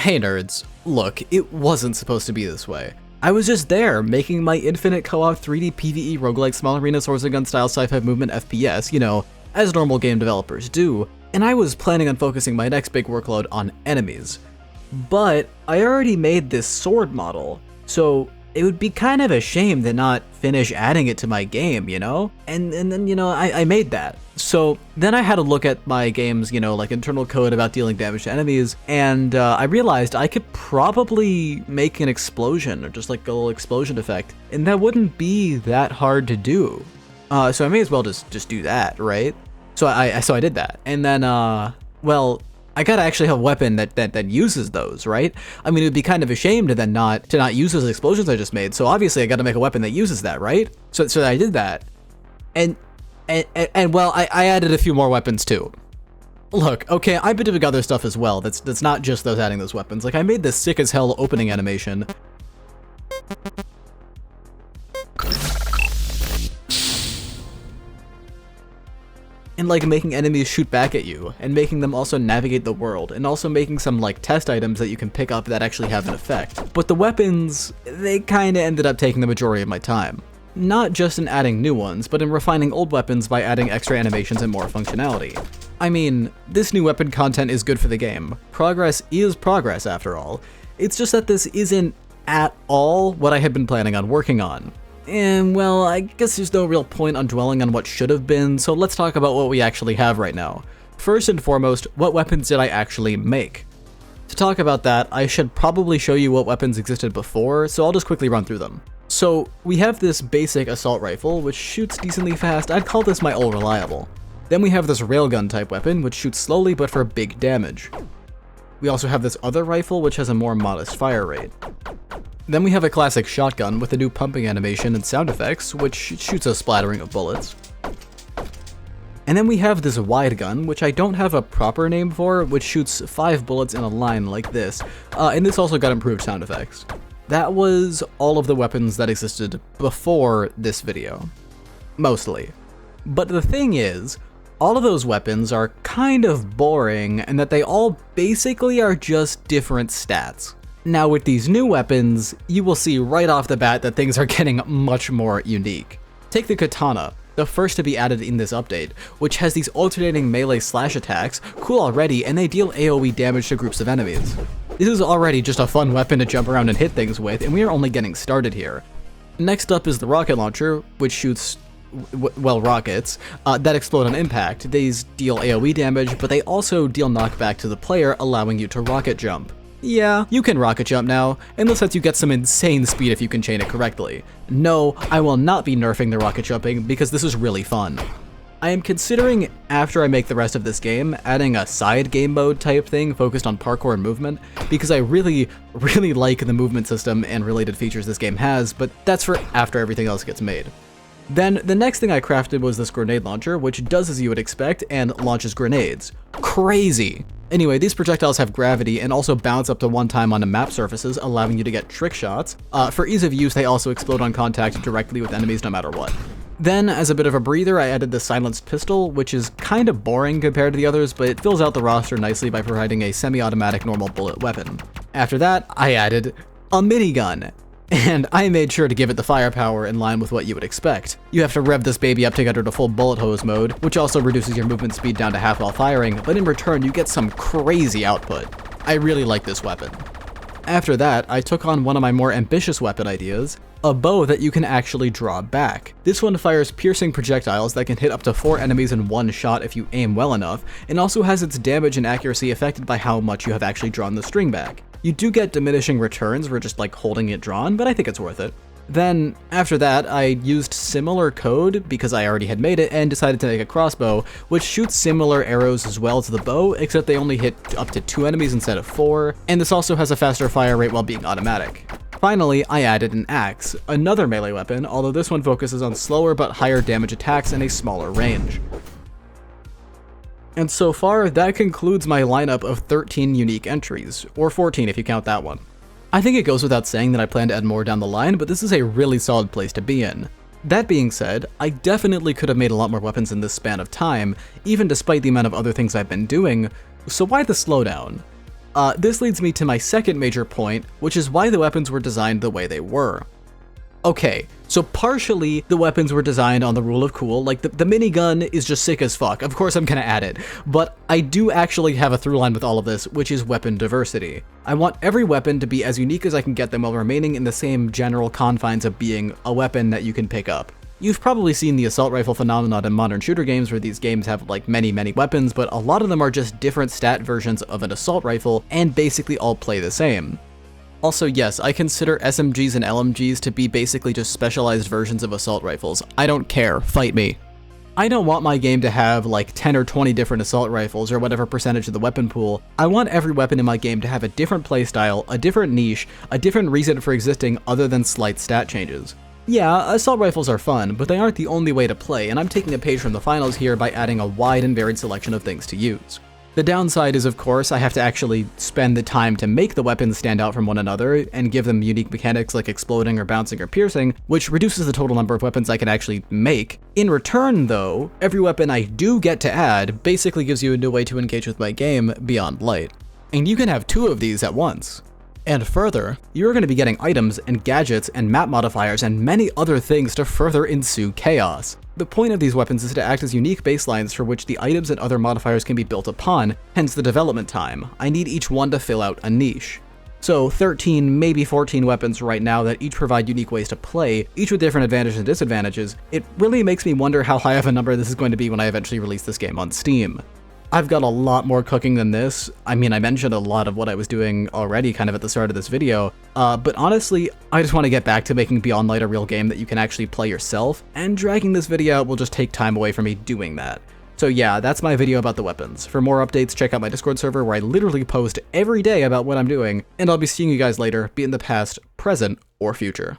Hey nerds, look, it wasn't supposed to be this way. I was just there, making my infinite co-op 3D PvE roguelike small arena swords and gun style sci-fi movement FPS, you know, as normal game developers do, and I was planning on focusing my next big workload on enemies. But I already made this sword model, so it would be kind of a shame to not finish adding it to my game, you know? And then, you know, I made that. So then I had to look at my game's, you know, like internal code about dealing damage to enemies, and I realized I could probably make an explosion, or just like a little explosion effect, and that wouldn't be that hard to do. So I may as well just do that, right? So I did that, and then, well, I gotta actually have a weapon that uses those, right? I mean, it would be kind of a shame to then not use those explosions I just made. So obviously I gotta make a weapon that uses that, right? So I did that, and well, I added a few more weapons too. Look, okay, I've been doing other stuff as well. That's not just those adding those weapons. Like I made this sick as hell opening animation. And like making enemies shoot back at you, and making them also navigate the world, and also making some like test items that you can pick up that actually have an effect. But the weapons, they kinda ended up taking the majority of my time. Not just in adding new ones, but in refining old weapons by adding extra animations and more functionality. I mean, this new weapon content is good for the game. Progress is progress after all. It's just that this isn't at all what I had been planning on working on. And well, I guess there's no real point on dwelling on what should have been, so let's talk about what we actually have right now. First and foremost, what weapons did I actually make? To talk about that, I should probably show you what weapons existed before, so I'll just quickly run through them. So, we have this basic assault rifle, which shoots decently fast. I'd call this my all reliable. Then we have this railgun type weapon, which shoots slowly but for big damage. We also have this other rifle, which has a more modest fire rate. Then we have a classic shotgun with a new pumping animation and sound effects, which shoots a splattering of bullets. And then we have this wide gun, which I don't have a proper name for, which shoots 5 bullets in a line like this, and this also got improved sound effects. That was all of the weapons that existed before this video. Mostly. But the thing is, all of those weapons are kind of boring, and that they all basically are just different stats. Now with these new weapons, you will see right off the bat that things are getting much more unique. Take the katana, the first to be added in this update, which has these alternating melee slash attacks, cool already, and they deal AoE damage to groups of enemies. This is already just a fun weapon to jump around and hit things with, and we are only getting started here. Next up is the rocket launcher, which shoots, well, rockets that explode on impact. These deal AoE damage, but they also deal knockback to the player, allowing you to rocket jump. Yeah, you can rocket jump now, and this lets you get some insane speed if you can chain it correctly. No, I will not be nerfing the rocket jumping because this is really fun. I am considering, after I make the rest of this game, adding a side game mode type thing focused on parkour and movement, because I really like the movement system and related features this game has, but that's for after everything else gets made. Then, the next thing I crafted was this grenade launcher, which does as you would expect, and launches grenades. Crazy! Anyway, these projectiles have gravity and also bounce up to 1 time on the map surfaces, allowing you to get trick shots. For ease of use, they also explode on contact directly with enemies no matter what. Then, as a bit of a breather, I added the silenced pistol, which is kind of boring compared to the others, but it fills out the roster nicely by providing a semi-automatic normal bullet weapon. After that, I added a minigun. And I made sure to give it the firepower in line with what you would expect. You have to rev this baby up to get her to full bullet hose mode, which also reduces your movement speed down to half while firing, but in return you get some crazy output. I really like this weapon. After that, I took on one of my more ambitious weapon ideas, a bow that you can actually draw back. This one fires piercing projectiles that can hit up to 4 enemies in one shot if you aim well enough, and also has its damage and accuracy affected by how much you have actually drawn the string back. You do get diminishing returns for just like holding it drawn, but I think it's worth it. Then, after that, I used similar code because I already had made it and decided to make a crossbow, which shoots similar arrows as well to the bow, except they only hit up to 2 enemies instead of 4, and this also has a faster fire rate while being automatic. Finally, I added an axe, another melee weapon, although this one focuses on slower but higher damage attacks and a smaller range. And so far, that concludes my lineup of 13 unique entries, or 14 if you count that one. I think it goes without saying that I plan to add more down the line, but this is a really solid place to be in. That being said, I definitely could have made a lot more weapons in this span of time, even despite the amount of other things I've been doing, so why the slowdown? This leads me to my second major point, which is why the weapons were designed the way they were. Okay, so partially the weapons were designed on the rule of cool, like the minigun is just sick as fuck, of course I'm gonna add it, but I do actually have a through line with all of this, which is weapon diversity. I want every weapon to be as unique as I can get them while remaining in the same general confines of being a weapon that you can pick up. You've probably seen the assault rifle phenomenon in modern shooter games where these games have like many weapons, but a lot of them are just different stat versions of an assault rifle and basically all play the same. Also, yes, I consider SMGs and LMGs to be basically just specialized versions of assault rifles. I don't care, fight me. I don't want my game to have like 10 or 20 different assault rifles or whatever percentage of the weapon pool. I want every weapon in my game to have a different playstyle, a different niche, a different reason for existing other than slight stat changes. Yeah, assault rifles are fun, but they aren't the only way to play, and I'm taking a page from the finals here by adding a wide and varied selection of things to use. The downside is, of course, I have to actually spend the time to make the weapons stand out from one another and give them unique mechanics like exploding or bouncing or piercing, which reduces the total number of weapons I can actually make. In return, though, every weapon I do get to add basically gives you a new way to engage with my game beyond light. And you can have 2 of these at once. And further, you're going to be getting items and gadgets and map modifiers and many other things to further ensue chaos. The point of these weapons is to act as unique baselines for which the items and other modifiers can be built upon, hence the development time. I need each one to fill out a niche. So 13, maybe 14 weapons right now that each provide unique ways to play, each with different advantages and disadvantages. It really makes me wonder how high of a number this is going to be when I eventually release this game on Steam. I've got a lot more cooking than this. I mean, I mentioned a lot of what I was doing already kind of at the start of this video, but honestly, I just want to get back to making Beyond Light a real game that you can actually play yourself, and dragging this video out will just take time away from me doing that. So yeah, that's my video about the weapons. For more updates, check out my Discord server where I literally post every day about what I'm doing, and I'll be seeing you guys later, be it in the past, present, or future.